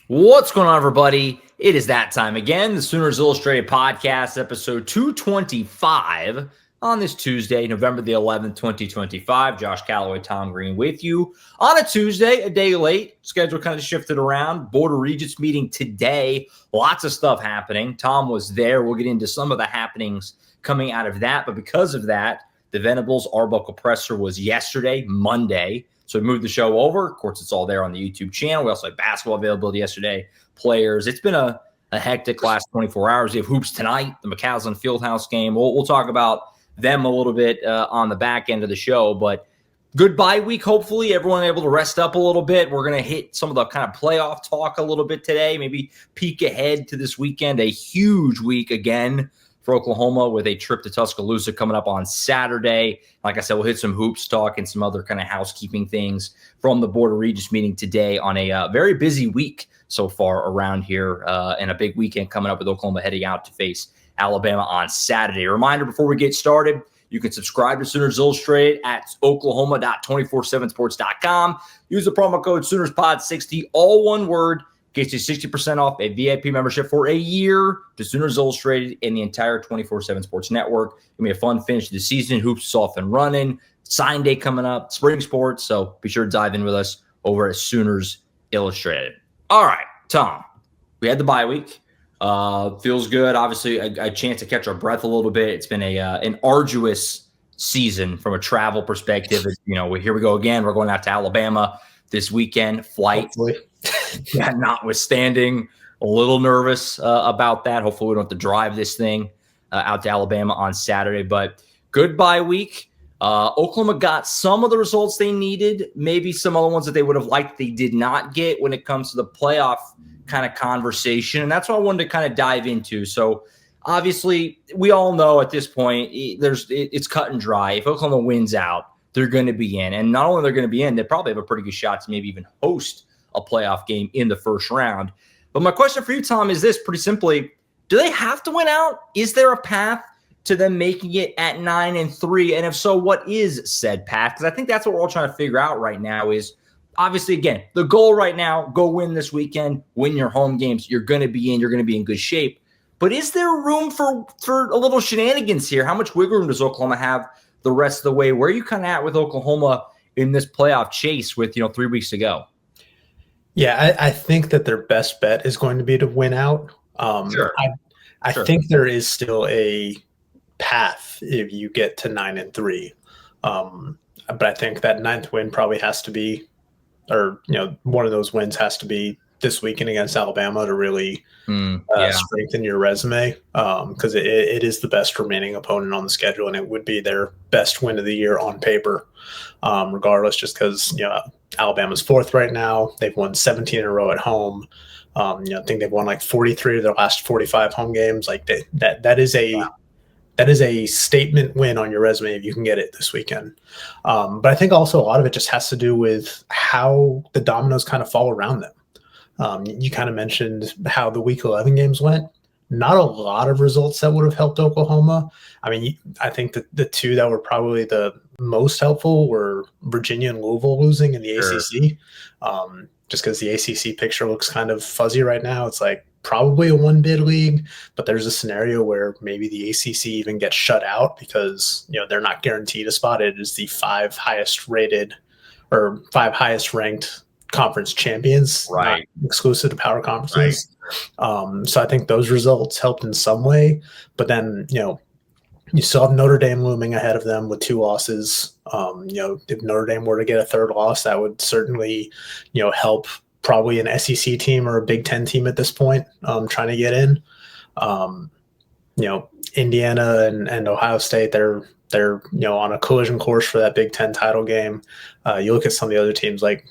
What's going on, everybody? It is that time again. The Sooners Illustrated Podcast, episode 225 on this Tuesday, November the 11th, 2025. Josh Callaway, Tom Green with you on a Tuesday, a day late. Schedule kind of shifted around. Board of Regents meeting today. Lots of stuff happening. Tom was there. We'll get into some of the happenings coming out of that. But because of that, the Venables Arbuckle Presser was yesterday, Monday. So we moved the show over. Of course, it's all there on the YouTube channel. We also had basketball availability yesterday, players. It's been a hectic last 24 hours. We have hoops tonight, the McCaslin Fieldhouse game. We'll talk about them a little bit on the back end of the show. But good bye week, hopefully. Everyone able to rest up a little bit. We're going to hit some of the kind of playoff talk a little bit today, maybe peek ahead to this weekend. A huge week again for Oklahoma with a trip to Tuscaloosa coming up on Saturday. Like I said, we'll hit some hoops talk and some other kind of housekeeping things from the Board of Regents meeting today on a very busy week so far around here and a big weekend coming up with Oklahoma heading out to face Alabama on Saturday. A reminder before we get started, you can subscribe to Sooners Illustrated at oklahoma.247sports.com. Use the promo code SoonersPod60, all one word. Gets you 60% off a VIP membership for a year to Sooners Illustrated and the entire 24/7 Sports Network. It's going to be a fun finish to the season. Hoops is off and running. Sign day coming up. Spring sports. So be sure to dive in with us over at Sooners Illustrated. All right, Tom. We had the bye week. Feels good. Obviously, a chance to catch our breath a little bit. It's been an arduous season from a travel perspective. Here we go again. We're going out to Alabama this weekend. Flight. Hopefully. Yeah, notwithstanding, a little nervous about that. Hopefully we don't have to drive this thing out to Alabama on Saturday. But good bye week. Oklahoma got some of the results they needed, maybe some other ones that they would have liked they did not get when it comes to the playoff kind of conversation. And that's what I wanted to kind of dive into. So obviously we all know at this point it's cut and dry. If Oklahoma wins out, they're going to be in. And not only they're going to be in, they probably have a pretty good shot to maybe even host a playoff game in the first round. But my question for you, Tom, is this pretty simply: do they have to win out? Is there a path to them making it at 9-3? And if so, what is said path? Because I think that's what we're all trying to figure out right now is obviously, again, the goal right now, go win this weekend, win your home games. You're going to be in. You're going to be in good shape. But is there room for a little shenanigans here? How much wiggle room does Oklahoma have the rest of the way? Where are you kind of at with Oklahoma in this playoff chase with 3 weeks to go? Yeah, I think that their best bet is going to be to win out. Sure. I think there is still a path if you get to 9-3. But I think that 9th win probably has to be, or one of those wins has to be this weekend against Alabama to really strengthen your resume, because it is the best remaining opponent on the schedule, and it would be their best win of the year on paper, regardless, just because Alabama's 4th right now. They've won 17 in a row at home. I think they've won like 43 of their last 45 home games. Like that is a statement win on your resume if you can get it this weekend. But I think also a lot of it just has to do with how the dominoes kind of fall around them. You kind of mentioned how the Week 11 games went. Not a lot of results that would have helped Oklahoma. I mean, I think that the two that were probably the most helpful were Virginia and Louisville losing in the ACC. Just because the ACC picture looks kind of fuzzy right now. It's like probably a one-bid league, but there's a scenario where maybe the ACC even gets shut out because they're not guaranteed a spot. It is the 5 highest rated or 5 highest ranked conference champions, right? Not exclusive to power conferences. Right. So I think those results helped in some way, but then you still have Notre Dame looming ahead of them with 2 losses. If Notre Dame were to get a 3rd loss, that would certainly help probably an SEC team or a Big Ten team at this point trying to get in. Indiana and Ohio State, they're on a collision course for that Big Ten title game. You look at some of the other teams, like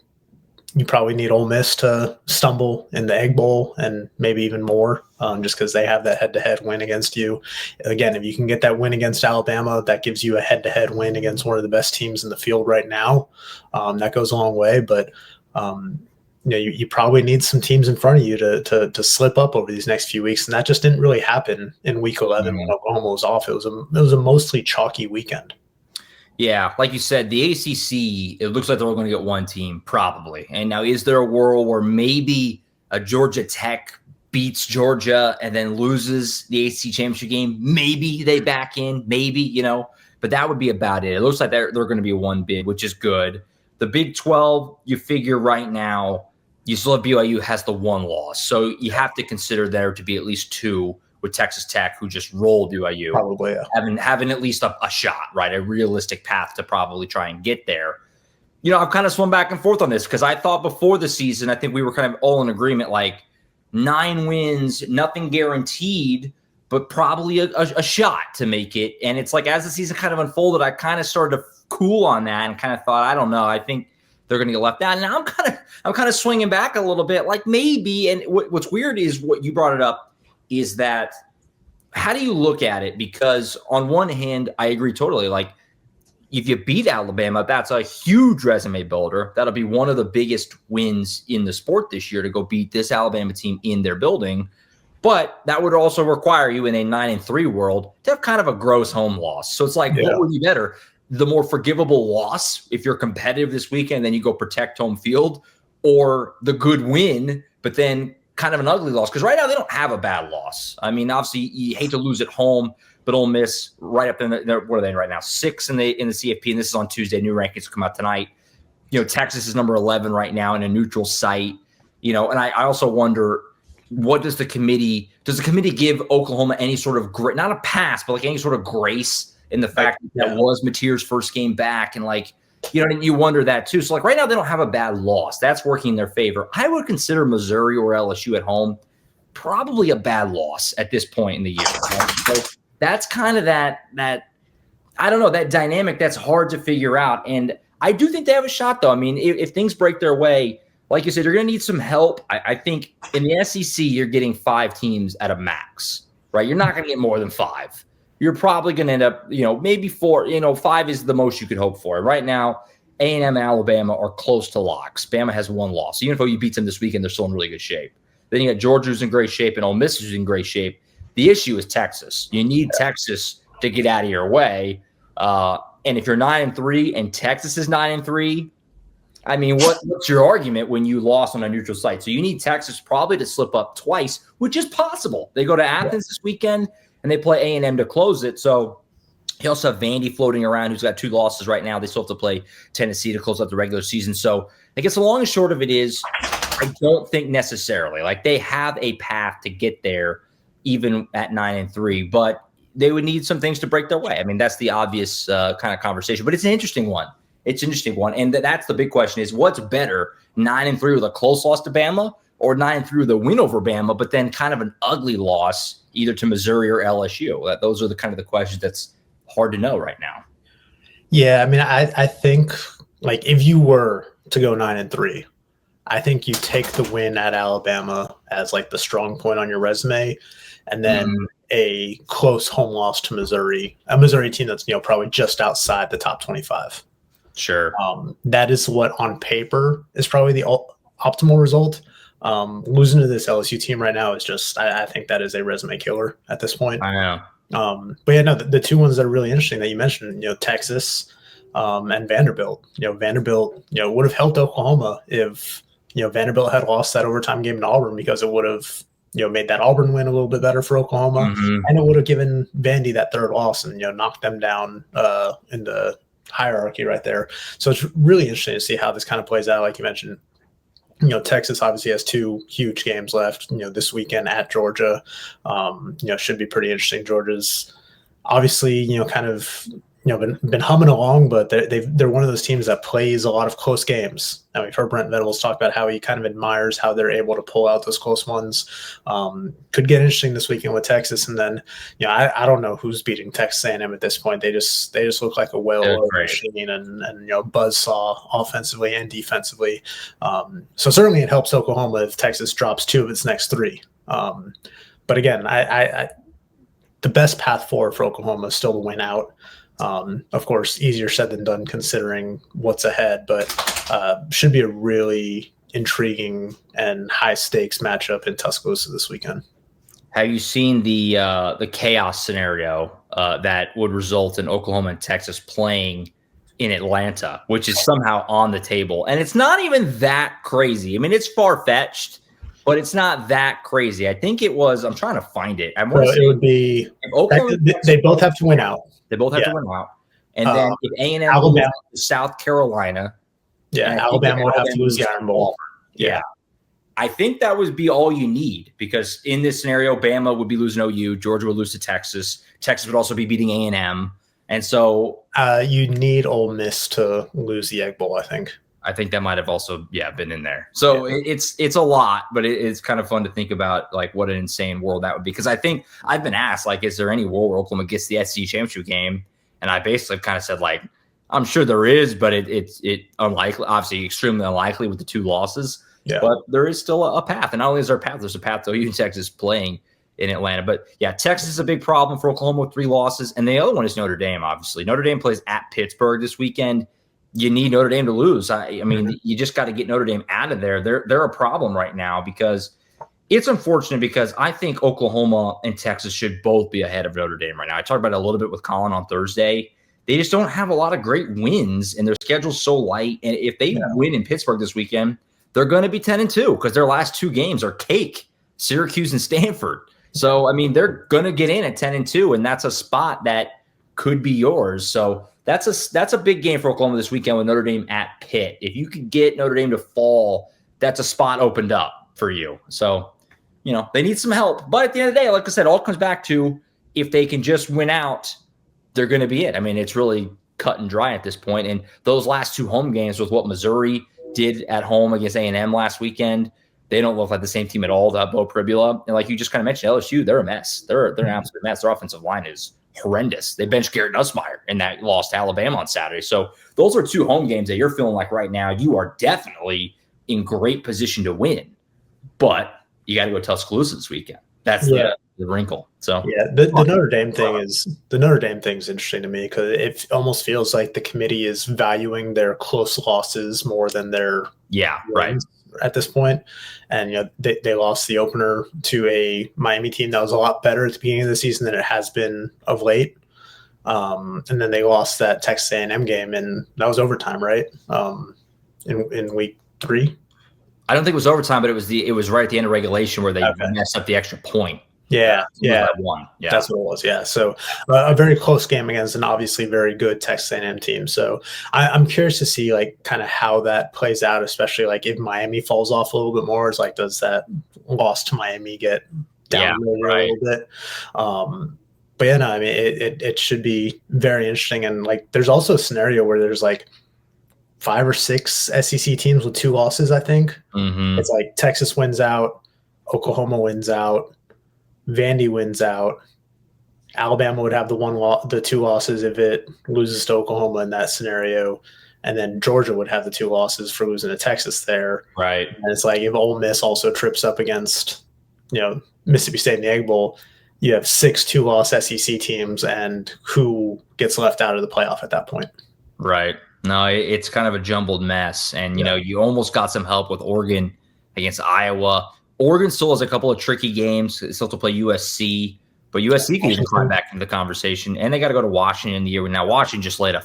you probably need Ole Miss to stumble in the Egg Bowl and maybe even more, just because they have that head-to-head win against you. Again, if you can get that win against Alabama, that gives you a head-to-head win against one of the best teams in the field right now. That goes a long way, but you probably need some teams in front of you to slip up over these next few weeks, and that just didn't really happen in Week 11 when Oklahoma was off. It was a mostly chalky weekend. Yeah, like you said, the ACC, it looks like they're only going to get one team, probably. And now, is there a world where maybe Georgia Tech beats Georgia and then loses the ACC championship game. Maybe they back in, maybe, but that would be about it. It looks like they're going to be one bid, which is good. The Big 12, you figure right now, you still have BYU has the one loss. So you have to consider there to be at least two with Texas Tech, who just rolled BYU. Probably, yeah. Having at least a shot, right? A realistic path to probably try and get there. I've kind of swum back and forth on this because I thought before the season, I think we were kind of all in agreement, like 9 wins, nothing guaranteed, but probably a shot to make it. And it's like as the season kind of unfolded, I kind of started to cool on that and kind of thought, I don't know, I think they're going to get left out. And now I'm kind of swinging back a little bit, like maybe. And what's weird is what you brought it up is that how do you look at it? Because on one hand, I agree totally. Like if you beat Alabama, that's a huge resume builder. That'll be one of the biggest wins in the sport this year to go beat this Alabama team in their building. But that would also require you in a 9-3 world to have kind of a gross home loss. So it's like, what would be better? The more forgivable loss if you're competitive this weekend, then you go protect home field, or the good win, but then kind of an ugly loss. Because right now they don't have a bad loss. I mean, obviously you hate to lose at home, but Ole Miss right up in what are they right now? 6 in the CFP, and this is on Tuesday. New rankings come out tonight. Texas is number 11 right now in a neutral site. And I also wonder, what does the committee give Oklahoma any sort of not a pass, but like any sort of grace in the fact that was Mateer's first game back, and like you wonder that too. So like right now they don't have a bad loss. That's working in their favor. I would consider Missouri or LSU at home probably a bad loss at this point in the year. Right? So that's kind of that I don't know, that dynamic that's hard to figure out. And I do think they have a shot though. I mean, if things break their way, like you said, you're going to need some help. I think in the SEC, you're getting 5 teams at a max, right? You're not going to get more than 5. You're probably going to end up, maybe 4. 5 is the most you could hope for. Right now, A&M and Alabama are close to locks. Bama has 1 loss. So even if OU beats them this weekend, they're still in really good shape. Then you got Georgia, who's in great shape, and Ole Miss, who's in great shape. The issue is Texas. You need Texas to get out of your way. And if you're 9-3 and Texas is 9-3, I mean, what's your argument when you lost on a neutral site? So you need Texas probably to slip up twice, which is possible. They go to Athens this weekend, and they play A&M to close it. So you also have Vandy floating around, who's got 2 losses right now. They still have to play Tennessee to close out the regular season. So I guess the long and short of it is I don't think necessarily. Like they have a path to get there even at 9-3, but they would need some things to break their way. I mean, that's the obvious kind of conversation, but it's an interesting one. It's an interesting one. And that's the big question is what's better, 9-3 with a close loss to Bama or 9-3 with a win over Bama, but then kind of an ugly loss either to Missouri or LSU? Those are the kind of the questions that's hard to know right now. Yeah, I mean, I think like if you were to go 9-3, I think you take the win at Alabama as like the strong point on your resume, and then a close home loss to Missouri, a Missouri team that's probably just outside the top 25. Sure. That is what on paper is probably the optimal result. Losing to this LSU team right now is just, I think that is a resume killer at this point. I know. But yeah, no, the 2 ones that are really interesting that you mentioned, Texas and Vanderbilt. Vanderbilt, would have helped Oklahoma if, Vanderbilt had lost that overtime game in Auburn, because it would have, made that Auburn win a little bit better for Oklahoma. And it would have given Vandy that 3rd loss and, knocked them down in the hierarchy right there. So it's really interesting to see how this kind of plays out. Like you mentioned, Texas obviously has 2 huge games left, this weekend at Georgia. Should be pretty interesting. Georgia's obviously, kind of, been humming along, but they're one of those teams that plays a lot of close games. And we've heard Brent Venables talk about how he kind of admires how they're able to pull out those close ones. Could get interesting this weekend with Texas. And then, I don't know who's beating Texas A&M at this point. They just look like a well-oiled machine and buzzsaw offensively and defensively. So certainly it helps Oklahoma if Texas drops 2 of its next 3. But again, I the best path forward for Oklahoma is still to win out. Of course, easier said than done considering what's ahead, but should be a really intriguing and high stakes matchup in Tuscaloosa this weekend. Have you seen the chaos scenario that would result in Oklahoma and Texas playing in Atlanta, which is somehow on the table? And it's not even that crazy. I mean, it's far-fetched, but it's not that crazy. I think it was. I'm trying to find it. I want to So say it would be they both have to win out. They both have to win out, and then if A&M Alabama, South Carolina, Alabama would have to lose the Iron Bowl. Yeah. I think that would be all you need, because in this scenario, Bama would be losing OU, Georgia would lose to Texas, Texas would also be beating A&M, and so you need Ole Miss to lose the Egg Bowl. I think that might have also been in there. So it's a lot, but it's kind of fun to think about, like, what an insane world that would be. Because I think I've been asked, like, is there any world where Oklahoma gets the SEC championship game? And I basically kind of said, like, I'm sure there is, but it's unlikely, obviously extremely unlikely with the 2 losses. Yeah. But there is still a path. And not only is there a path, there's a path to OU and Texas playing in Atlanta. But Texas is a big problem for Oklahoma with 3 losses. And the other one is Notre Dame, obviously. Notre Dame plays at Pittsburgh this weekend. You need Notre Dame to lose. I mean, you just got to get Notre Dame out of there. They're a problem right now, because it's unfortunate, because I think Oklahoma and Texas should both be ahead of Notre Dame right now. I talked about it a little bit with Colin on Thursday. They just don't have a lot of great wins, and their schedule's so light. And if they win in Pittsburgh this weekend, they're going to be 10-2, because their last 2 games are cake, Syracuse and Stanford. So, I mean, they're going to get in at 10-2, and that's a spot that could be yours. So that's a big game for Oklahoma this weekend with Notre Dame at Pitt. If you could get Notre Dame to fall, that's a spot opened up for you. So, they need some help. But at the end of the day, like I said, all comes back to, if they can just win out, they're going to be it. I mean, it's really cut and dry at this point. And those last 2 home games with what Missouri did at home against A&M last weekend, they don't look like the same team at all, that Bo Pribula. And like you just kind of mentioned, LSU, they're a mess. They're an absolute mess. Their offensive line is horrendous. They benched Garrett Nussmeier in that loss to Alabama on Saturday. So those are 2 home games that you're feeling like right now you are definitely in great position to win. But you got to go Tuscaloosa this weekend. That's the wrinkle. So the Notre Dame thing is interesting to me, because it almost feels like the committee is valuing their close losses more than their wins at this point. And they lost the opener to a Miami team that was a lot better at the beginning of the season than it has been of late. And then they lost that Texas A&M game, and that was overtime, right? In week 3. I don't think it was overtime, but it was right at the end of regulation where they messed up the extra point. Yeah. That's what it was. Yeah. So a very close game against an obviously very good Texas A&M team. So I'm curious to see, like, kind of how that plays out, especially like if Miami falls off a little bit more. It's like, does that loss to Miami get down a little bit? But I mean, it should be very interesting. And like, there's also a scenario where there's like 5 or 6 SEC teams with 2 losses. I think it's like Texas wins out, Oklahoma wins out, Vandy wins out. Alabama would have the 2 losses if it loses to Oklahoma in that scenario, and then Georgia would have the 2 losses for losing to Texas there. Right. And it's like, if Ole Miss also trips up against, Mississippi State in the Egg Bowl, you have 6 2-loss SEC teams, and who gets left out of the playoff at that point? Right. No, it's kind of a jumbled mess, and you almost got some help with Oregon against Iowa. Oregon still has a couple of tricky games. They still have to play USC, but USC can even climb back into the conversation. And they got to go to Washington the year. Now, Washington just laid a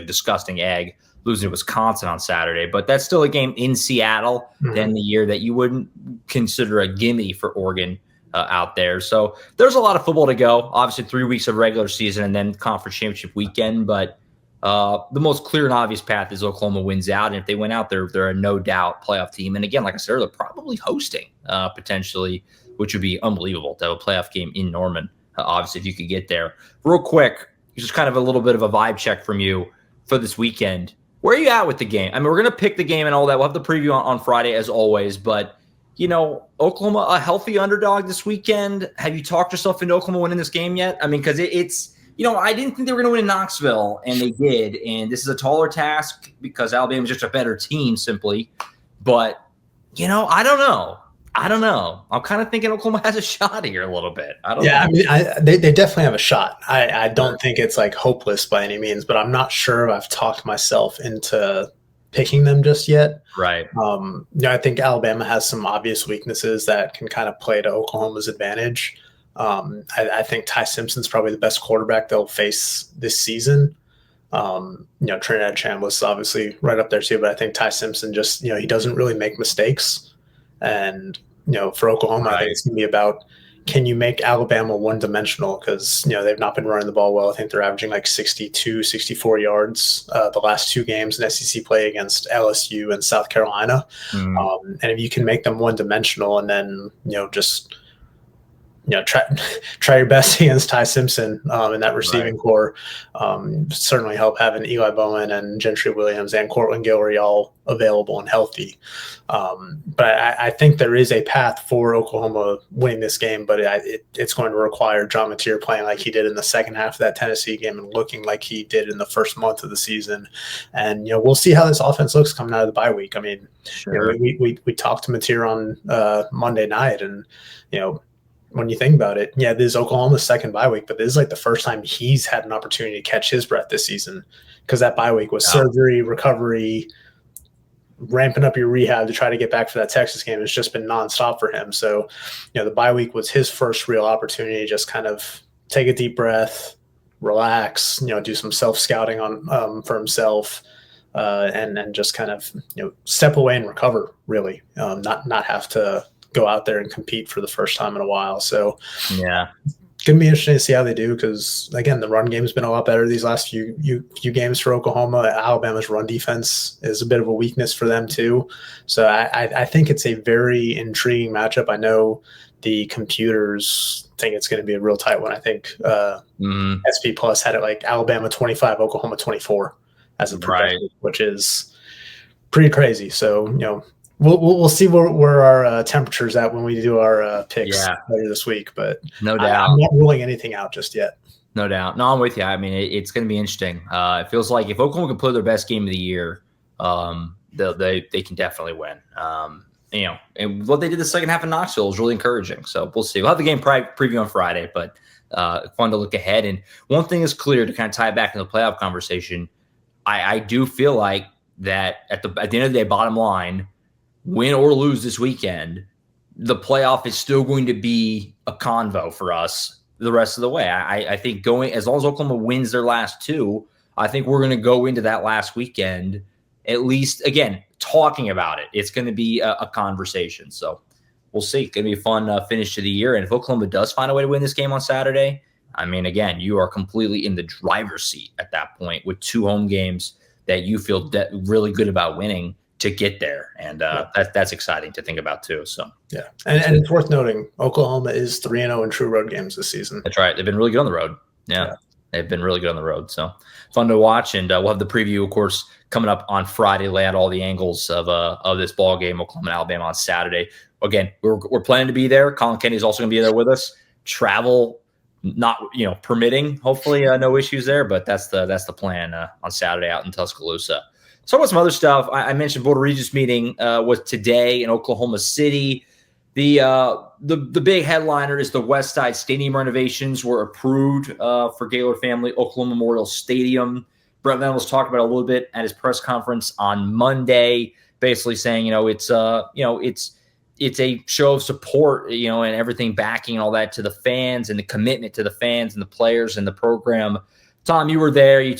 disgusting egg, losing to Wisconsin on Saturday. But that's still a game in Seattle then the year that you wouldn't consider a gimme for Oregon out there. So there's a lot of football to go. Obviously, 3 weeks of regular season and then conference championship weekend. But the most clear and obvious path is Oklahoma wins out. And if they win out, they're a no doubt playoff team. And again, like I said, they're probably hosting potentially, which would be unbelievable to have a playoff game in Norman, obviously, if you could get there. Real quick, just kind of a little bit of a vibe check from you for this weekend. Where are you at with the game? I mean, we're going to pick the game and all that. We'll have the preview on Friday as always. But, Oklahoma, a healthy underdog this weekend. Have you talked yourself into Oklahoma winning this game yet? I mean, because it's – I didn't think they were going to win in Knoxville, and they did. And this is a taller task because Alabama's just a better team, simply. But, I don't know. I'm kind of thinking Oklahoma has a shot here a little bit. I don't know. I mean, they definitely have a shot. I don't think it's like hopeless by any means, but I'm not sure if I've talked myself into picking them just yet. Right. I think Alabama has some obvious weaknesses that can kind of play to Oklahoma's advantage. I think Ty Simpson's probably the best quarterback they'll face this season. Trinidad Chambliss is obviously right up there too, but I think Ty Simpson just, he doesn't really make mistakes. And for Oklahoma, I think Right. it's going to be about, can you make Alabama one-dimensional? Because, they've not been running the ball well. I think they're averaging like 62, 64 yards the last two games in SEC play against LSU and South Carolina. Mm, And if you can make them one-dimensional and then, just try your best against Ty Simpson in that receiving core. Certainly help having Eli Bowen and Gentry Williams and Cortland Gilroy all available and healthy. But I think there is a path for Oklahoma winning this game, but it's going to require John Mateer playing like he did in the second half of that Tennessee game and looking like he did in the first month of the season. And, we'll see how this offense looks coming out of the bye week. I mean, sure. we talked to Mateer on Monday night, and, when you think about it, this is Oklahoma's second bye week, but this is like the first time he's had an opportunity to catch his breath this season, because that bye week was surgery, recovery, ramping up your rehab to try to get back for that Texas game. It's just been nonstop for him. So, the bye week was his first real opportunity to just kind of take a deep breath, relax, do some self-scouting on for himself, and just kind of, step away and recover, really, not have to go out there and compete for the first time in a while. So Yeah. Going to be interesting to see how they do, because, again, the run game has been a lot better these last few games for Oklahoma. Alabama's run defense is a bit of a weakness for them too. So I think it's a very intriguing matchup. I know the computers think it's going to be a real tight one. I think SP Plus had it like Alabama 25, Oklahoma 24 as a projection, which is pretty crazy. So, We'll see where our temperature's at when we do our picks later this week, but no doubt, I'm not ruling anything out just yet. No doubt. No, I'm with you. I mean, it's going to be interesting. It feels like if Oklahoma can play their best game of the year, they can definitely win. And what they did the second half in Knoxville is really encouraging. So we'll see. We'll have the game preview on Friday, but fun to look ahead. And one thing is clear to kind of tie it back into the playoff conversation. I do feel like that at the end of the day, bottom line, win or lose this weekend, the playoff is still going to be a convo for us the rest of the way. I think as long as Oklahoma wins their last two, I think we're going to go into that last weekend, at least, again, talking about it. It's going to be a conversation. So we'll see. It's going to be a fun finish to the year. And if Oklahoma does find a way to win this game on Saturday, I mean, again, you are completely in the driver's seat at that point with two home games that you feel really good about winning to get there. And that's exciting to think about too. So yeah. And it's worth noting, Oklahoma is 3-0 in true road games this season. That's right. They've been really good on the road. Yeah. They've been really good on the road. So fun to watch. And we'll have the preview, of course, coming up on Friday, lay out all the angles of this ball game, Oklahoma and Alabama on Saturday. Again, we're planning to be there. Colin Kenny is also going to be there with us. Travel not permitting, hopefully no issues there, but that's the plan on Saturday out in Tuscaloosa. So about some other stuff. I mentioned Board of Regents meeting was today in Oklahoma City. The big headliner is the West Side Stadium renovations were approved for Gaylord family Oklahoma Memorial Stadium. Brett Venables talked about it a little bit at his press conference on Monday, basically saying it's a show of support, and everything backing and all that to the fans and the commitment to the fans and the players and the program. Tom, you were there. You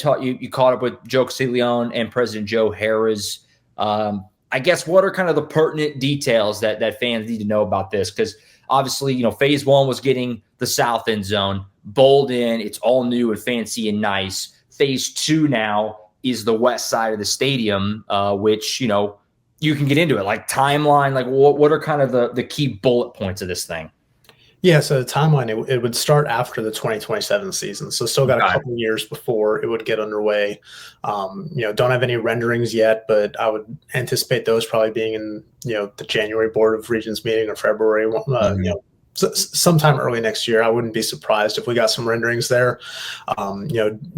caught up with Joe Castiglione and President Joe Harris. I guess what are kind of the pertinent details that fans need to know about this? Because obviously, phase one was getting the south end zone bowled in. It's all new and fancy and nice. Phase two now is the west side of the stadium, which, you can get into it. Like timeline, like what are kind of the key bullet points of this thing? Yeah, so the timeline, it would start after the 2027 season. So still got a couple of years before it would get underway. Don't have any renderings yet, but I would anticipate those probably being in, the January Board of Regents meeting or February, sometime early next year. I wouldn't be surprised if we got some renderings there.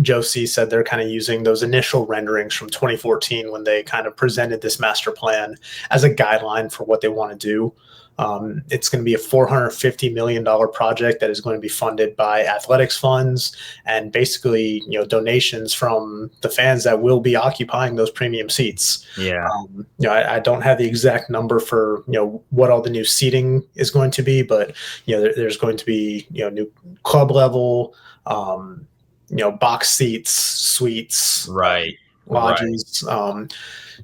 Joe C said they're kind of using those initial renderings from 2014 when they kind of presented this master plan as a guideline for what they want to do. It's going to be a $450 million project that is going to be funded by athletics funds and basically, donations from the fans that will be occupying those premium seats. Yeah. I don't have the exact number for, what all the new seating is going to be, but, there's going to be, new club level, box seats, suites. Right. lodges. They're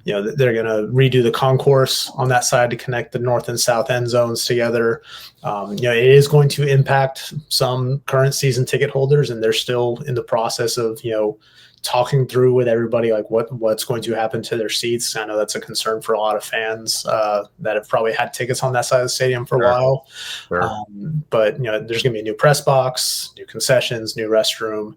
going to redo the concourse on that side to connect the north and south end zones together. It is going to impact some current season ticket holders, and they're still in the process of, talking through with everybody, like what's going to happen to their seats. I know that's a concern for a lot of fans that have probably had tickets on that side of the stadium for a while. Sure. But there's going to be a new press box, new concessions, new restroom.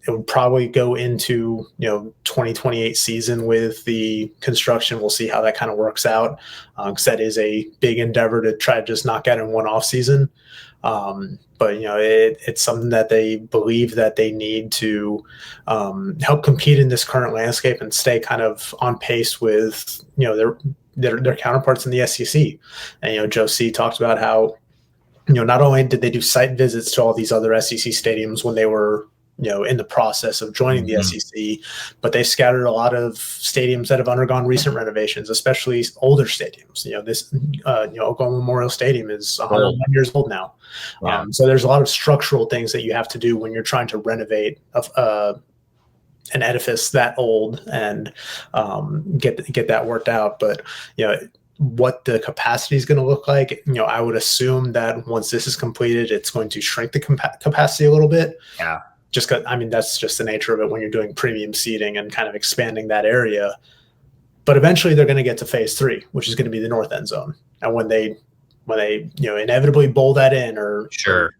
It would probably go into 2028 season with the construction. We'll see how that kind of works out, because that is a big endeavor to try to just knock out in one off season. But it's something that they believe that they need to help compete in this current landscape and stay kind of on pace with their counterparts in the SEC. And Joe C talked about how not only did they do site visits to all these other SEC stadiums when they were in the process of joining the SEC, but they scattered a lot of stadiums that have undergone recent renovations, especially older stadiums. This Oklahoma Memorial Stadium is 101 years old now. Yeah. So there's a lot of structural things that you have to do when you're trying to renovate an edifice that old and get that worked out. But what the capacity is going to look like, I would assume that once this is completed, it's going to shrink the capacity a little bit. Yeah. Just because, that's just the nature of it when you're doing premium seating and kind of expanding that area. But eventually they're going to get to phase 3, which is going to be the north end zone. And when they inevitably bowl that in, or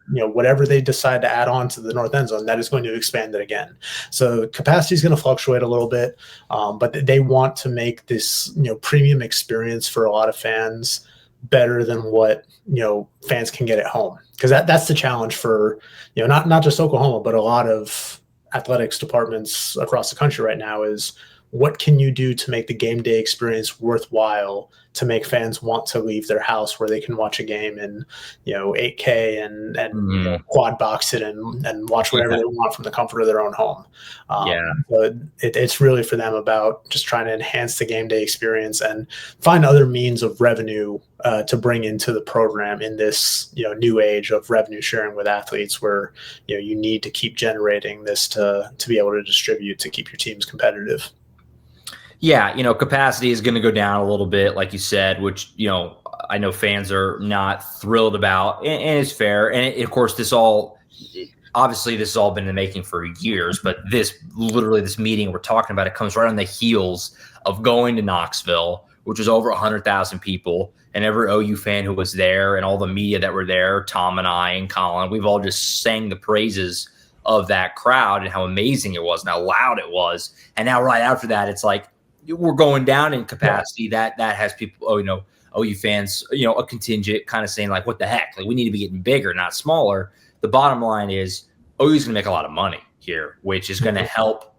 whatever they decide to add on to the north end zone, that is going to expand it again. So capacity is going to fluctuate a little bit, but they want to make this premium experience for a lot of fans better than what fans can get at home, because that's the challenge for not just Oklahoma, but a lot of athletics departments across the country right now is, what can you do to make the game day experience worthwhile, to make fans want to leave their house where they can watch a game in 8K and quad box it and watch whatever they want from the comfort of their own home. But it's really for them about just trying to enhance the game day experience and find other means of revenue to bring into the program in this new age of revenue sharing with athletes, where you need to keep generating this to be able to distribute to keep your teams competitive. Yeah, capacity is going to go down a little bit, like you said, which, I know fans are not thrilled about, and it's fair. And of course, this has all been in the making for years, but this meeting we're talking about, it comes right on the heels of going to Knoxville, which was over 100,000 people, and every OU fan who was there and all the media that were there, Tom and I and Colin, we've all just sang the praises of that crowd and how amazing it was and how loud it was. And now right after that, it's like, we're going down in capacity. That has people, OU fans, a contingent kind of saying like, what the heck? Like, we need to be getting bigger, not smaller. The bottom line is OU is going to make a lot of money here, which is going to help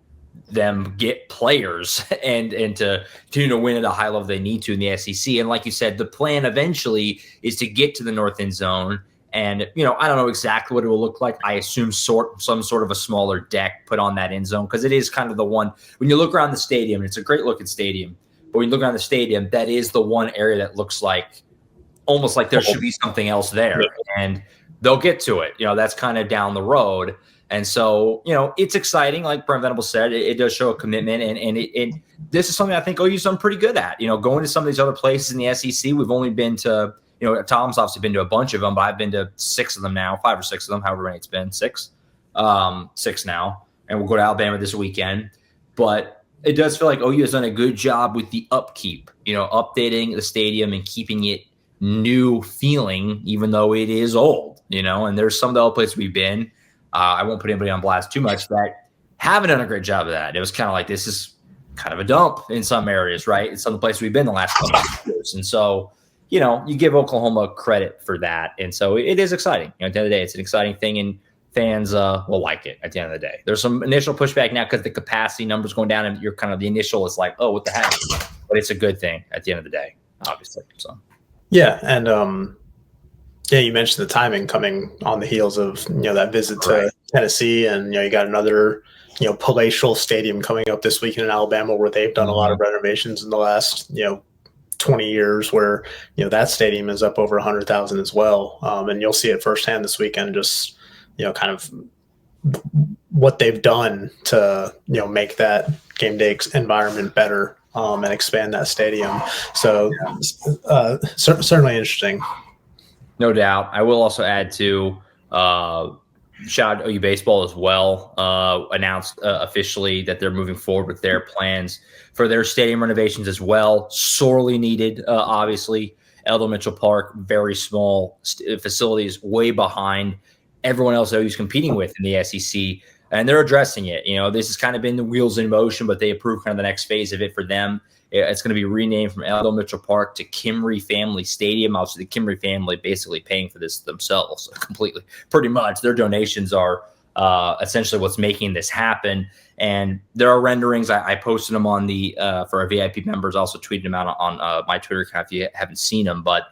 them get players and to continue to win at a high level they need to in the SEC. And like you said, the plan eventually is to get to the north end zone. And, I don't know exactly what it will look like. I assume some sort of a smaller deck put on that end zone, because it is kind of the one, when you look around the stadium, it's a great looking stadium, but when you look around the stadium, that is the one area that looks like almost like there should be something else there. And they'll get to it. That's kind of down the road. And so, it's exciting. Like Brent Venable said, it does show a commitment. And this is something I think OU's done pretty good at. Going to some of these other places in the SEC, we've only been to – Tom's obviously been to a bunch of them, but I've been to 6 of them now, 5 or 6 of them, however many it's been, 6 now. And we'll go to Alabama this weekend. But it does feel like OU has done a good job with the upkeep, updating the stadium and keeping it new feeling, even though it is old, and there's some of the other places we've been. I won't put anybody on blast too much, that haven't done a great job of that. It was kind of like, this is kind of a dump in some areas, right? It's some of the places we've been the last couple of years. And so, you give Oklahoma credit for that. And so it is exciting. At the end of the day, it's an exciting thing, and fans will like it at the end of the day. There's some initial pushback now because the capacity numbers going down, and you're kind of the initial is like, oh, what the heck? But it's a good thing at the end of the day, obviously. So, yeah. And, you mentioned the timing coming on the heels of, that visit to Tennessee, and, you got another, palatial stadium coming up this weekend in Alabama, where they've done a lot of renovations in the last, 20 years, where that stadium is up over 100,000 as well, and you'll see it firsthand this weekend. Just kind of what they've done to make that game day environment better and expand that stadium. So certainly interesting. No doubt. I will also add to shout out OU baseball as well. Announced officially that they're moving forward with their plans for their stadium renovations as well. Sorely needed, obviously. Eldon Mitchell Park, very small facilities, way behind everyone else OU's competing with in the SEC. And they're addressing it. This has kind of been the wheels in motion, but they approved kind of the next phase of it for them. It's going to be renamed from Eldon Mitchell Park to Kimry Family Stadium. Obviously, the Kimry family basically paying for this themselves completely. Pretty much, their donations are essentially what's making this happen. And there are renderings. I posted them on the for our VIP members. I also tweeted them out on my Twitter account if you haven't seen them. But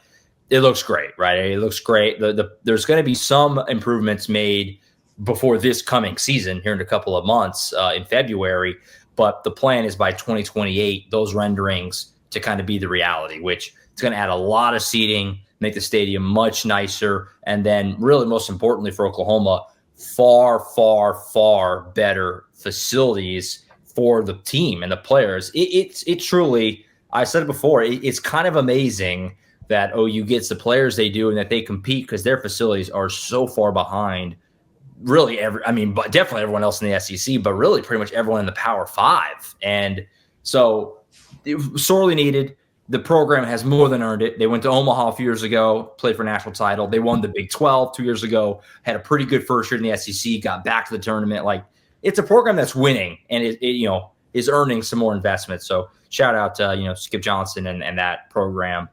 it looks great, right? It looks great. There's going to be some improvements made before this coming season here in a couple of months in February. But the plan is by 2028, those renderings to kind of be the reality, which is going to add a lot of seating, make the stadium much nicer, and then really most importantly for Oklahoma, far, far, far better facilities for the team and the players. It truly, I said it before, it's kind of amazing that OU gets the players they do and that they compete because their facilities are so far behind really but definitely everyone else in the SEC, but really pretty much everyone in the Power Five. And so it was sorely needed. The program has more than earned it. They went to Omaha a few years ago, played for a national title. They won the Big 12 2 years ago, had a pretty good first year in the SEC, got back to the tournament. Like, it's a program that's winning and it is earning some more investment. So shout out to, Skip Johnson and that program.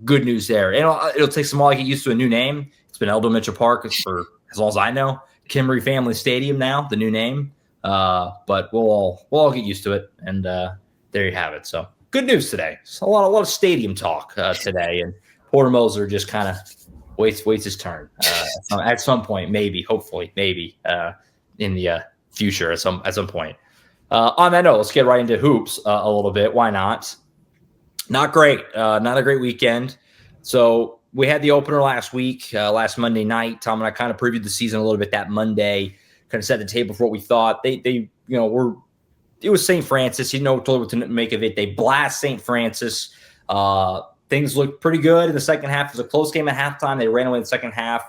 Good news there. And it'll take some while to get used to a new name. It's been Eldon Mitchell Park for as long as I know. Kimry Family Stadium now, the new name. But we'll all get used to it. And there you have it. So good news today. So a lot of stadium talk today. And Porter Moser just kind of waits his turn at some point, maybe, hopefully, maybe in the future at some point. On that note, let's get right into hoops a little bit. Why not? Not great. Not a great weekend. So we had the opener last week, last Monday night. Tom and I kind of previewed the season a little bit that Monday, kind of set the table for what we thought. They it was St. Francis. Totally what to make of it. They blast St. Francis. Things looked pretty good in the second half. It was a close game at halftime. They ran away in the second half.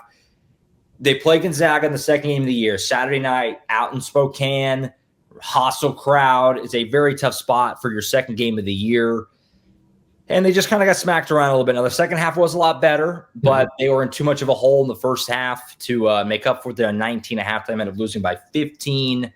They play Gonzaga in the second game of the year, Saturday night out in Spokane. Hostile crowd. It's a very tough spot for your second game of the year. And they just kind of got smacked around a little bit. Now, the second half was a lot better, but they were in too much of a hole in the first half to make up for their 19 at halftime, ended up losing by 15.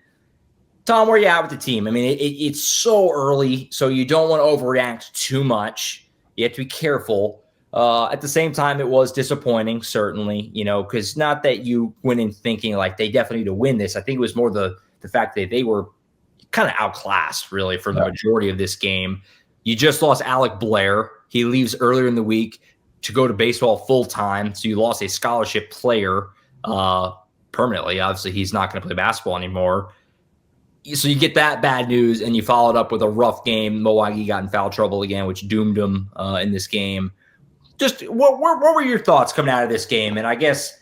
Tom, where are you at with the team? I mean, it's so early, so you don't want to overreact too much. You have to be careful. At the same time, it was disappointing, certainly, because not that you went in thinking like they definitely need to win this. I think it was more the fact that they were kind of outclassed, really, for the majority of this game. You just lost Alec Blair. He leaves earlier in the week to go to baseball full-time, so you lost a scholarship player permanently. Obviously, he's not going to play basketball anymore. So you get that bad news, and you follow it up with a rough game. Milwaukee got in foul trouble again, which doomed them in this game. Just what were your thoughts coming out of this game? And I guess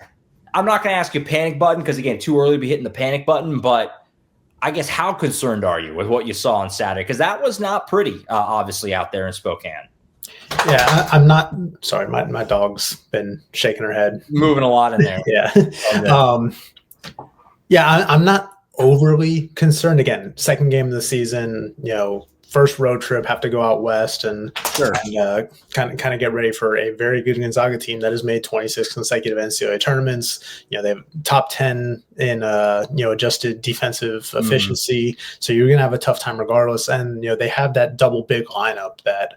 I'm not going to ask you panic button because, again, too early to be hitting the panic button, but I guess how concerned are you with what you saw on Saturday? Because that was not pretty, obviously, out there in Spokane. Yeah, I'm not – sorry, my dog's been shaking her head. Moving a lot in there. Yeah. I'm not overly concerned. Again, second game of the season, first road trip, have to go out west and kind of get ready for a very good Gonzaga team that has made 26 consecutive NCAA tournaments. They have top 10 in adjusted defensive efficiency. So you're going to have a tough time regardless. And they have that double big lineup that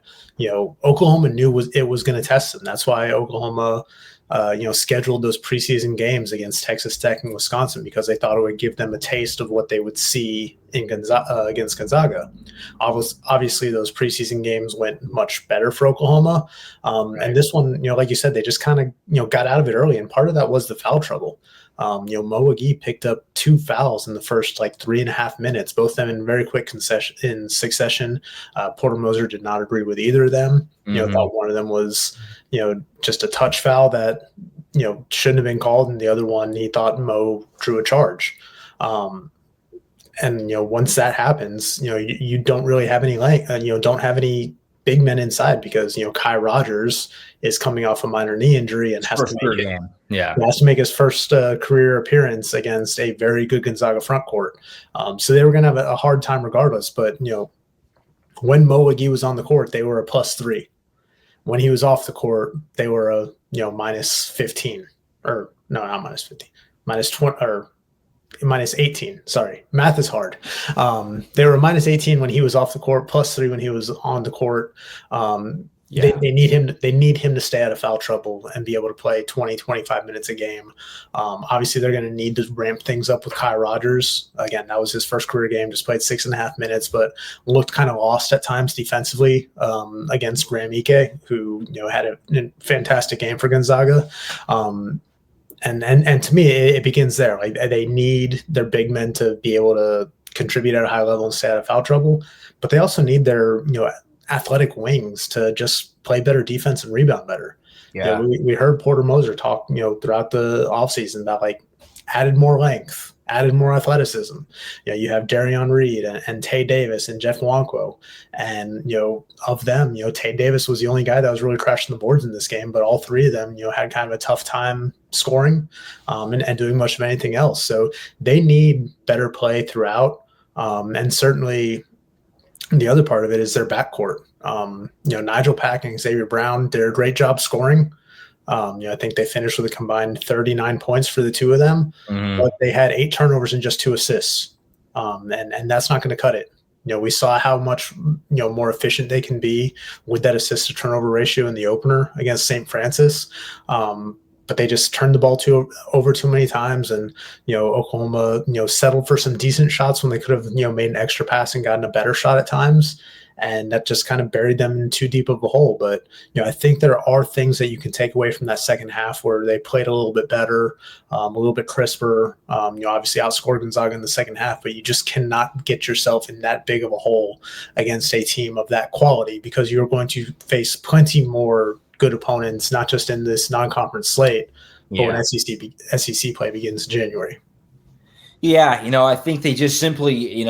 Oklahoma knew it was going to test them. That's why Oklahoma scheduled those preseason games against Texas Tech and Wisconsin because they thought it would give them a taste of what they would see in against Gonzaga. Obviously, those preseason games went much better for Oklahoma. And this one, like you said, they just kind of, got out of it early. And part of that was the foul trouble. Mo McGee picked up 2 fouls in the first 3.5 minutes, both of them in very quick succession. Porter Moser did not agree with either of them. Thought one of them was, just a touch foul that, shouldn't have been called. And the other one, he thought Mo drew a charge. And once that happens, you don't really have any don't have any big men inside because Kai Rogers is coming off a minor knee injury and has to make game. Yeah, he has to make his first career appearance against a very good Gonzaga front court. So they were going to have a hard time regardless. But when Mo McGee was on the court, they were a +3. When he was off the court, they were a -15 or no, not -15, -20 or -18. Sorry, math is hard. They were -18 when he was off the court, +3 when he was on the court. They need him. They need him to stay out of foul trouble and be able to play 20, 25 minutes a game. Obviously, they're going to need to ramp things up with Kai Rogers. Again, that was his first career game. Just played 6.5 minutes, but looked kind of lost at times defensively against Graham Ike, who had a fantastic game for Gonzaga. And to me, it begins there. Like they need their big men to be able to contribute at a high level and stay out of foul trouble, but they also need their athletic wings to just play better defense and rebound better. Yeah, we heard Porter Moser talk throughout the offseason about like added more length, added more athleticism. You have Darion Reed and Tay Davis and Jeff Wanko. And, of them, Tay Davis was the only guy that was really crashing the boards in this game, but all three of them, had kind of a tough time scoring and doing much of anything else. So they need better play throughout. And certainly the other part of it is their backcourt. Nigel Pack and Xavier Brown did a great job scoring. I think they finished with a combined 39 points for the two of them, but they had 8 turnovers and just 2 assists. And that's not going to cut it. We saw how much, more efficient they can be with that assist to turnover ratio in the opener against St. Francis. But they just turned the ball over too many times. And, Oklahoma, settled for some decent shots when they could have, made an extra pass and gotten a better shot at times. And that just kind of buried them in too deep of a hole. But, I think there are things that you can take away from that second half where they played a little bit better, a little bit crisper, obviously outscored Gonzaga in the second half, but you just cannot get yourself in that big of a hole against a team of that quality because you're going to face plenty more good opponents, not just in this non-conference slate, but when SEC play begins in January. Yeah, I think they just simply,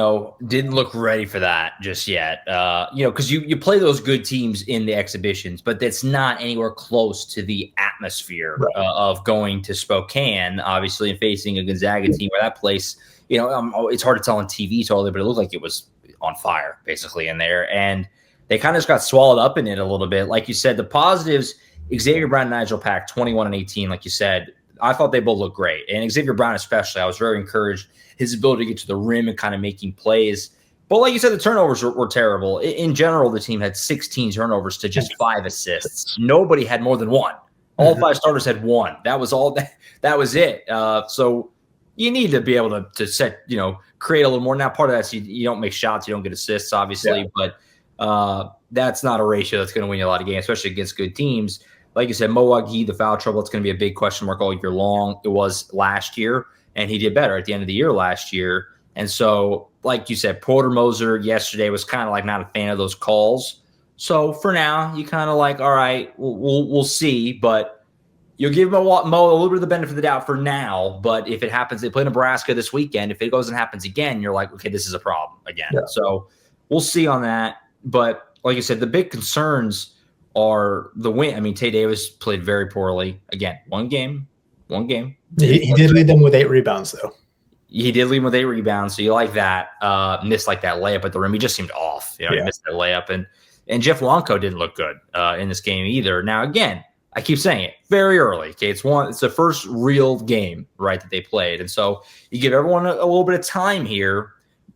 didn't look ready for that just yet. Because you play those good teams in the exhibitions, but that's not anywhere close to the atmosphere of going to Spokane, obviously, and facing a Gonzaga team where that place, it's hard to tell on TV totally, but it looked like it was on fire basically in there. And they kind of just got swallowed up in it a little bit. Like you said, the positives, Xavier Brown and Nigel Pack, 21 and 18, like you said, I thought they both looked great. And Xavier Brown especially, I was very encouraged. His ability to get to the rim and kind of making plays. But like you said, the turnovers were terrible. In general, the team had 16 turnovers to just 5 assists. Nobody had more than 1. All 5 starters had 1. That was all. That was it. So you need to be able to set, create a little more. Now, part of that is you don't make shots, you don't get assists, obviously. Yeah. But that's not a ratio that's going to win you a lot of games, especially against good teams. Like you said, Mo McGee, the foul trouble, it's going to be a big question mark all year long. It was last year, and he did better at the end of the year last year. And so, like you said, Porter Moser yesterday was kind of like not a fan of those calls. So for now, you kind of like, all right, we'll see. But you'll give Mo a little bit of the benefit of the doubt for now. But if it happens, they play Nebraska this weekend. If it goes and happens again, you're like, okay, this is a problem again. Yeah. So we'll see on that. But like you said, the big concerns are the win. I mean, Tay Davis played very poorly. Again, one game. He did lead them with 8 rebounds, though. He did lead them with 8 rebounds, so you like that. Missed like that layup at the rim. He just seemed off. He missed that layup. And Jeff Wanko didn't look good in this game either. Now, again, I keep saying it, very early. Okay, it's the first real game, right, that they played. And so you give everyone a little bit of time here,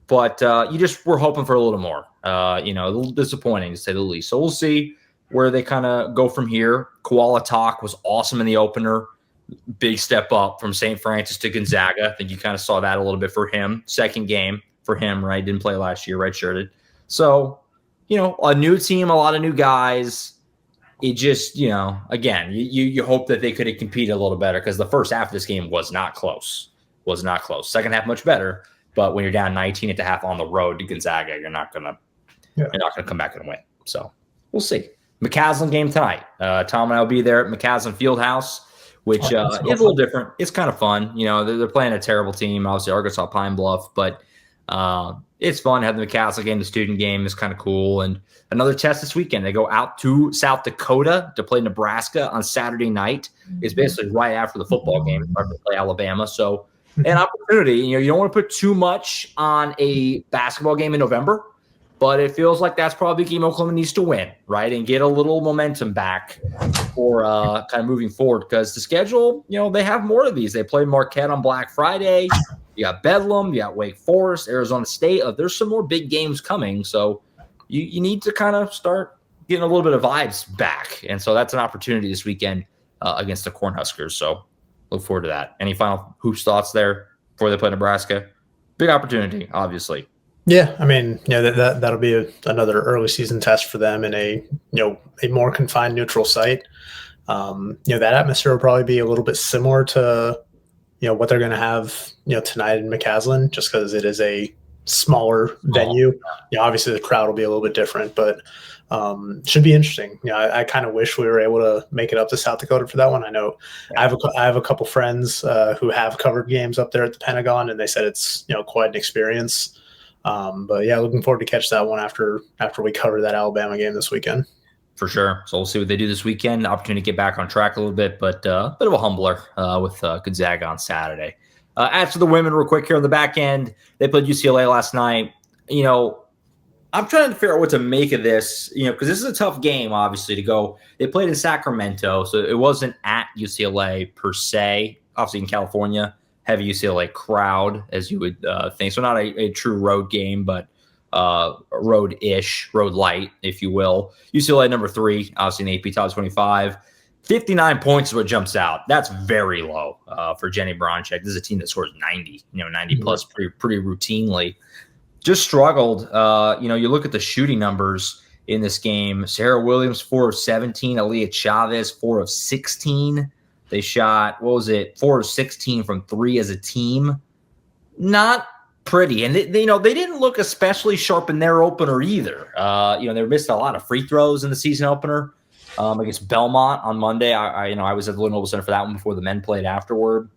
but we're hoping for a little more. A little disappointing to say the least. So we'll see where they kind of go from here. Koala Talk was awesome in the opener. Big step up from St. Francis to Gonzaga. I think you kind of saw that a little bit for him. Second game for him, right? Didn't play last year, redshirted. So, a new team, a lot of new guys. It just, again, you hope that they could have competed a little better because the first half of this game was not close. Second half much better, but when you're down 19 at the half on the road to Gonzaga, you're not gonna come back and win. So we'll see. McCaslin game tonight. Tom and I will be there at McCaslin Fieldhouse. which is That's a little different. It's kind of fun. They're playing a terrible team, obviously Arkansas Pine Bluff, but it's fun having the Catholic game. The student game is kind of cool. And another test this weekend. They go out to South Dakota to play Nebraska on Saturday night. It's basically right after the football game. They play Alabama. So an opportunity. You don't want to put too much on a basketball game in November, but it feels like that's probably a game Oklahoma needs to win, right, and get a little momentum back for kind of moving forward, because the schedule, they have more of these. They play Marquette on Black Friday. You got Bedlam, you got Wake Forest, Arizona State. There's some more big games coming, so you need to kind of start getting a little bit of vibes back. And so that's an opportunity this weekend against the Cornhuskers. So look forward to that. Any final hoops thoughts there before they play Nebraska? Big opportunity, obviously. Yeah, I mean, that'll be another early season test for them in a more confined neutral site. That atmosphere will probably be a little bit similar to what they're going to have tonight in McCaslin, just because it is a smaller venue. Obviously the crowd will be a little bit different, but should be interesting. I kind of wish we were able to make it up to South Dakota for that one. I know I have a couple friends who have covered games up there at the Pentagon, and they said it's quite an experience. But yeah, looking forward to catch that one after we cover that Alabama game this weekend. For sure. So we'll see what they do this weekend. Opportunity to get back on track a little bit, but a bit of a humbler with Gonzaga on Saturday. As for the women, real quick here on the back end, they played UCLA last night. I'm trying to figure out what to make of this, because this is a tough game, obviously, to go. They played in Sacramento, so it wasn't at UCLA per se. Obviously in California, heavy UCLA crowd, as you would think. So not a true road game, but road-ish, road light, if you will. UCLA number 3, obviously in AP top 25. 59 points is what jumps out. That's very low for Jenny Bronchek. This is a team that scores 90, 90 plus pretty routinely. Just struggled. You look at the shooting numbers in this game. Sarah Williams, 4 of 17. Aaliyah Chavez, 4 of 16. They shot, 4 of 16 from 3 as a team. Not pretty. And they didn't look especially sharp in their opener either. They missed a lot of free throws in the season opener against Belmont on Monday. I was at the Lenoble Center for that one before the men played afterward.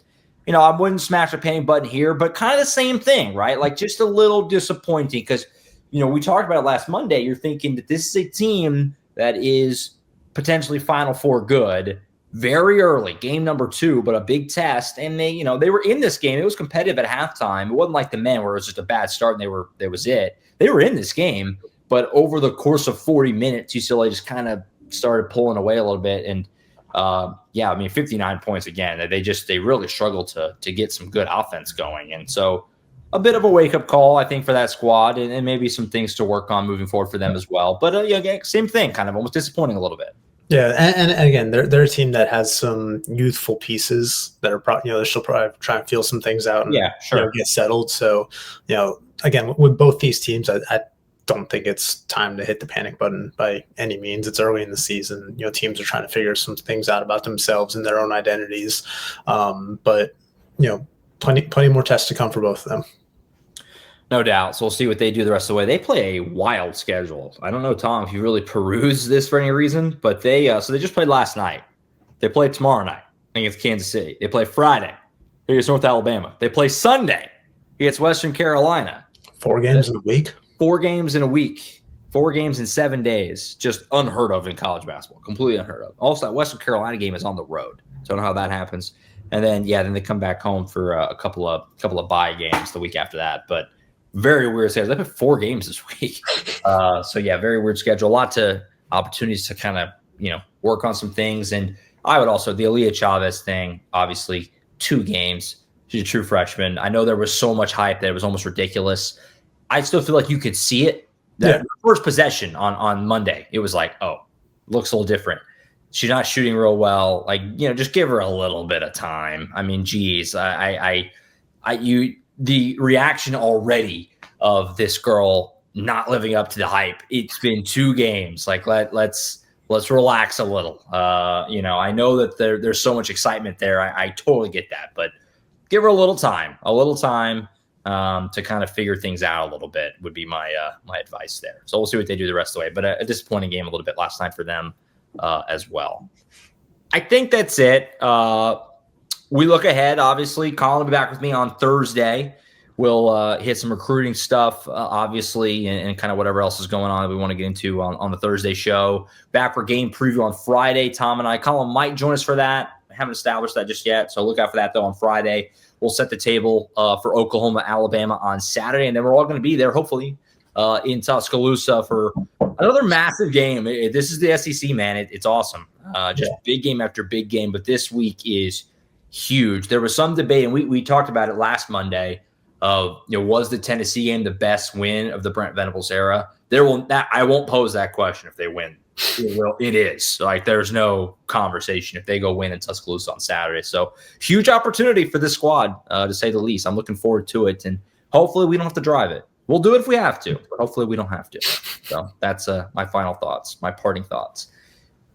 I wouldn't smash the panic button here, but kind of the same thing, right? Like just a little disappointing because, we talked about it last Monday. You're thinking that this is a team that is potentially Final Four good very early, game number 2, but a big test. And they were in this game. It was competitive at halftime. It wasn't like the men where it was just a bad start and that was it. They were in this game, but over the course of 40 minutes, UCLA just kind of started pulling away a little bit. And 59 points again. They really struggled to get some good offense going. And so a bit of a wake-up call, I think, for that squad and maybe some things to work on moving forward for them as well. But same thing, kind of almost disappointing a little bit. Yeah, and again, they're a team that has some youthful pieces that are probably they're still probably trying to feel some things out and get settled. So again, with both these teams, I don't think it's time to hit the panic button by any means. It's early in the season. Teams are trying to figure some things out about themselves and their own identities. But plenty more tests to come for both of them. No doubt. So we'll see what they do the rest of the way. They play a wild schedule. I don't know, Tom, if you really peruse this for any reason, but they just played last night. They play tomorrow night against Kansas City. They play Friday against North Alabama. They play Sunday against Western Carolina. 4 games in a week? 4 games in a week. 4 games in 7 days. Just unheard of in college basketball. Completely unheard of. Also, that Western Carolina game is on the road. So I don't know how that happens. And then, then they come back home for a couple of bye games the week after that. But very weird schedule. They played 4 games this week. Very weird schedule. A lot of opportunities to kind of, work on some things. And I would also, the Aaliyah Chavez thing, obviously 2 games. She's a true freshman. I know there was so much hype that it was almost ridiculous. I still feel like you could see it. That first possession on Monday, it was like, oh, looks a little different. She's not shooting real well. Just give her a little bit of time. I mean, geez, the reaction already of this girl not living up to the hype. It's been 2 games. Like let's relax a little. I know that there's so much excitement there. I totally get that, but give her a little time to kind of figure things out a little bit would be my advice there. So we'll see what they do the rest of the way. But a disappointing game a little bit last night for them as well. I think that's it. We look ahead, obviously. Colin will be back with me on Thursday. We'll hit some recruiting stuff, obviously, and kind of whatever else is going on that we want to get into on the Thursday show. Back for game preview on Friday. Tom and I, Colin might join us for that. I haven't established that just yet, so look out for that, though, on Friday. We'll set the table for Oklahoma, Alabama on Saturday, and then we're all going to be there, hopefully, in Tuscaloosa for another massive game. This is the SEC, man. It's awesome. Just big game after big game, but this week is huge. There was some debate, and we talked about it last Monday, of was the Tennessee game the best win of the Brent Venables era? I won't pose that question if they win. It is. Like, there's no conversation if they go win in Tuscaloosa on Saturday. So huge opportunity for this squad, to say the least. I'm looking forward to it, and hopefully we don't have to drive it. We'll do it if we have to, but hopefully we don't have to. So that's my final thoughts, my parting thoughts.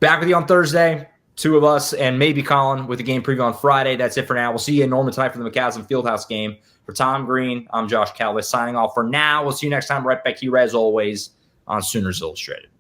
Back with you on Thursday, two of us, and maybe Colin with the game preview on Friday. That's it for now. We'll see you in Norman tonight for the McCasland Fieldhouse game. For Tom Green, I'm Josh Callaway signing off for now. We'll see you next time right back here as always on Sooners Illustrated.